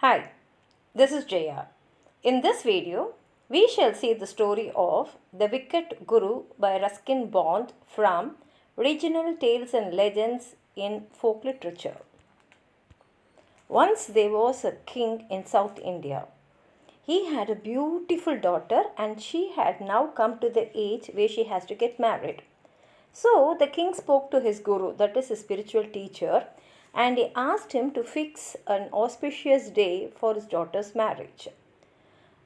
Hi, this is Jaya. In this video, we shall see the story of The Wicked Guru by Ruskin Bond from Regional Tales and Legends in Folk Literature. Once there was a king in South India. He had a beautiful daughter and she had now come to the age where she has to get married. So the king spoke to his guru, that is his spiritual teacher, and he asked him to fix an auspicious day for his daughter's marriage.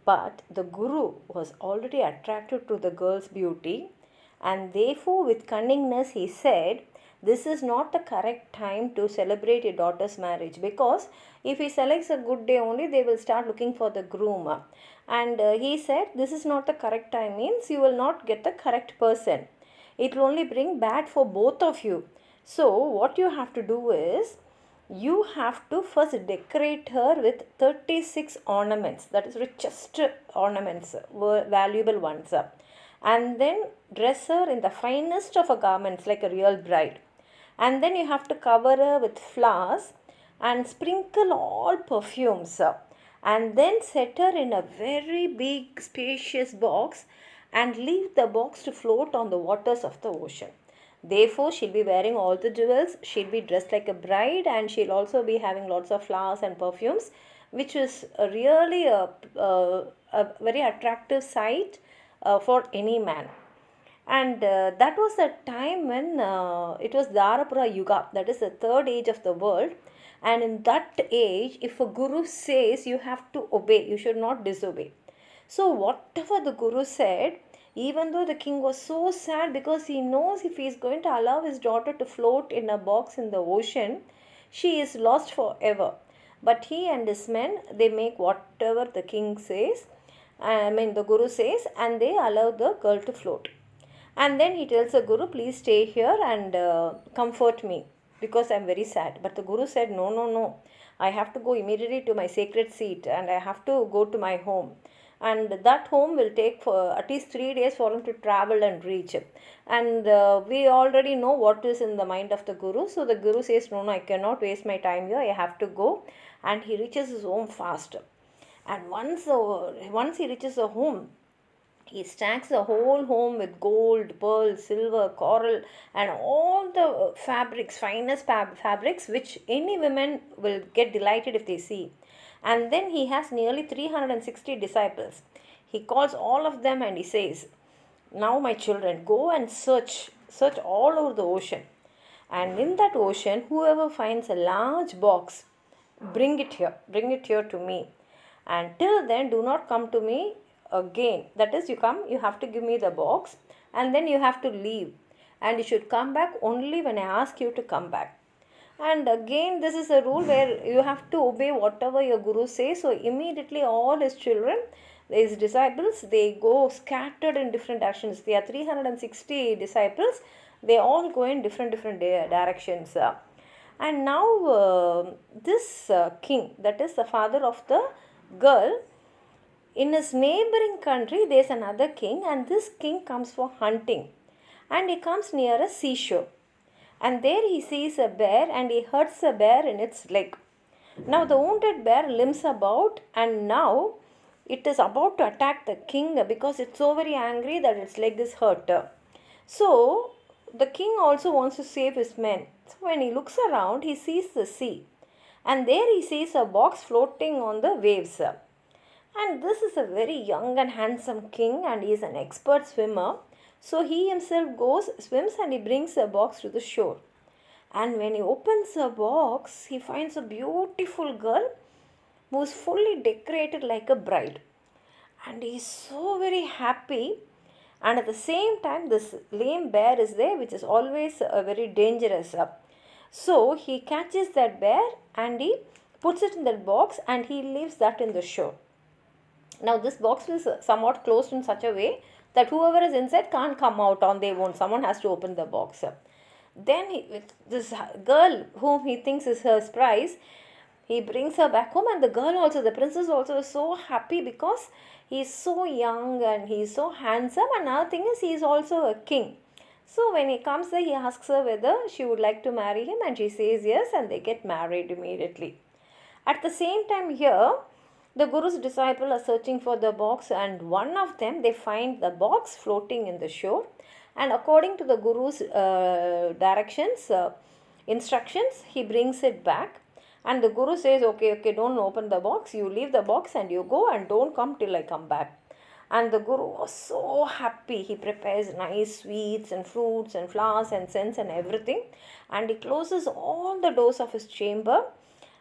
But the guru was already attracted to the girl's beauty, and therefore, with cunningness, he said, "This is not the correct time to celebrate your daughter's marriage, because if he selects a good day only, they will start looking for the groom." And he said, "This is not the correct time," means you will not get the correct person. It will only bring bad for both of you. So, what you have to do is, you have to first decorate her with 36 ornaments, that is richest ornaments, valuable ones, and then dress her in the finest of her garments like a real bride. And then you have to cover her with flowers and sprinkle all perfumes, and then set her in a very big spacious box and leave the box to float on the waters of the ocean. Therefore, she'll be wearing all the jewels, she'll be dressed like a bride, and she'll also be having lots of flowers and perfumes, which is really a very attractive sight for any man. And that was a time when it was Dharapura Yuga, that is the third age of the world. And in that age, if a guru says, you have to obey, you should not disobey. So, whatever the guru said, even though the king was so sad because he knows if he is going to allow his daughter to float in a box in the ocean, she is lost forever. But he and his men, they make whatever the king says, the guru says, and they allow the girl to float. And then he tells the guru, "Please stay here and comfort me because I am very sad." But the guru said, "No, no, no. I have to go immediately to my sacred seat and I have to go to my home. And that home will take for at least 3 days for him to travel and reach. And we already know what is in the mind of the guru." So the guru says, "No, no, I cannot waste my time here. I have to go." And he reaches his home fast. And once he reaches the home, he stacks the whole home with gold, pearl, silver, coral, and all the fabrics, finest fabrics, which any women will get delighted if they see. And then he has nearly 360 disciples. He calls all of them and he says, "Now, my children, go and search all over the ocean. And in that ocean, whoever finds a large box, bring it here to me. And till then, do not come to me again. That is, you have to give me the box, and then you have to leave. And you should come back only when I ask you to come back." And again, this is a rule where you have to obey whatever your guru says. So immediately all his children, his disciples, they go scattered in different directions. There are 360 disciples. They all go in different directions. And now this king, that is the father of the girl, in his neighboring country, there is another king, and this king comes for hunting. And he comes near a seashore. And there he sees a bear and he hurts a bear in its leg. Now the wounded bear limps about, and now it is about to attack the king because it's so very angry that its leg is hurt. So the king also wants to save his men. So when he looks around, he sees the sea. And there he sees a box floating on the waves. And this is a very young and handsome king, and he is an expert swimmer. So he himself goes, swims, and he brings the box to the shore. And when he opens the box, he finds a beautiful girl who is fully decorated like a bride. And he is so very happy. And at the same time, this lame bear is there, which is always very dangerous. So he catches that bear and he puts it in that box and he leaves that in the shore. Now this box is somewhat closed in such a way that whoever is inside can't come out on their own. Someone has to open the box. Then this girl whom he thinks is his prize, he brings her back home, and the girl also, the princess also, is so happy because he is so young and he is so handsome, and another thing is he is also a king. So when he comes there, he asks her whether she would like to marry him, and she says yes, and they get married immediately. At the same time here, the Guru's disciple are searching for the box, and one of them, they find the box floating in the shore, and according to the Guru's instructions, he brings it back, and the Guru says, okay, don't open the box, you leave the box and you go and don't come till I come back. And the Guru was so happy. He prepares nice sweets and fruits and flowers and scents and everything, and he closes all the doors of his chamber,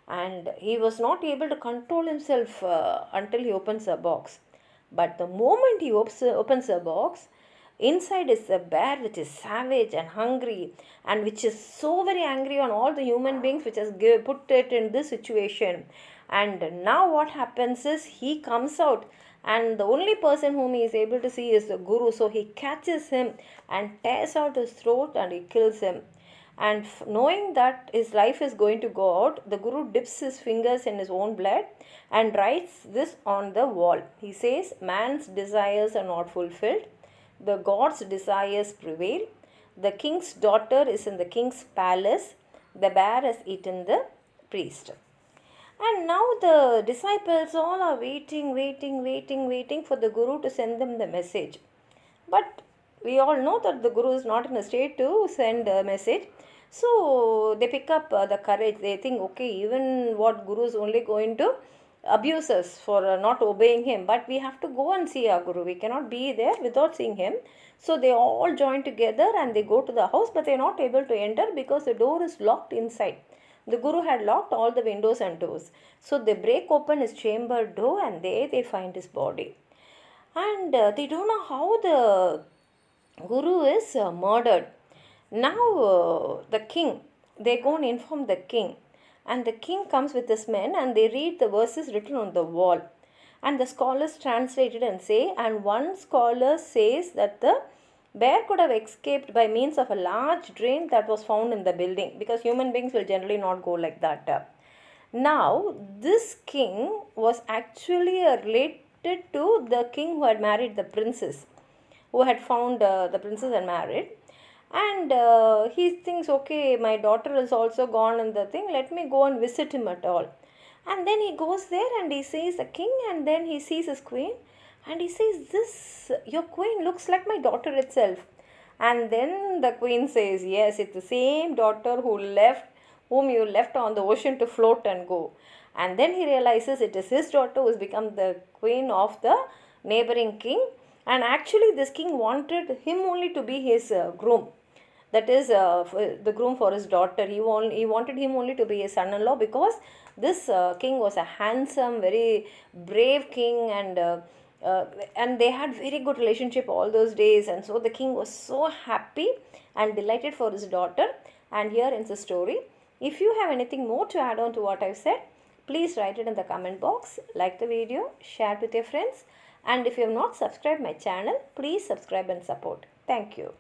and he was not able to control himself until he opens a box. But the moment he opens a box, inside is a bear which is savage and hungry, and which is so very angry on all the human beings which has put it in this situation. And now what happens is, he comes out, and the only person whom he is able to see is the Guru. So he catches him and tears out his throat and he kills him. And knowing that his life is going to go out, the Guru dips his fingers in his own blood and writes this on the wall. He says, man's desires are not fulfilled, the God's desires prevail, the king's daughter is in the king's palace, the bear has eaten the priest. And now the disciples all are waiting for the Guru to send them the message. But we all know that the Guru is not in a state to send a message. So they pick up the courage. They think, okay, even what Guru is only going to abuse us for not obeying him, but we have to go and see our Guru. We cannot be there without seeing him. So they all join together and they go to the house, but they are not able to enter because the door is locked inside. The Guru had locked all the windows and doors. So they break open his chamber door, and there they find his body. And they don't know how the Guru is murdered. Now the king, they go and inform the king. And the king comes with his men, and they read the verses written on the wall. And the scholars translate it and say, and one scholar says that the bear could have escaped by means of a large drain that was found in the building, because human beings will generally not go like that. Now, this king was actually related to the king who had married the princess, who had found the princess and married. And he thinks, okay, my daughter is also gone in the thing, let me go and visit him at all. And then he goes there and he sees the king, and then he sees his queen, and he says, your queen looks like my daughter itself. And then the queen says, yes, it's the same daughter whom you left on the ocean to float and go. And then he realizes it is his daughter who has become the queen of the neighboring king. And actually this king wanted him only to be his groom. That is the groom for his daughter. He wanted him only to be his son-in-law, because this king was a handsome, very brave king, and they had very good relationship all those days. And so the king was so happy and delighted for his daughter. And here ends the story. If you have anything more to add on to what I've said, please write it in the comment box. Like the video, share it with your friends. And if you have not subscribed my channel, please subscribe and support. Thank you.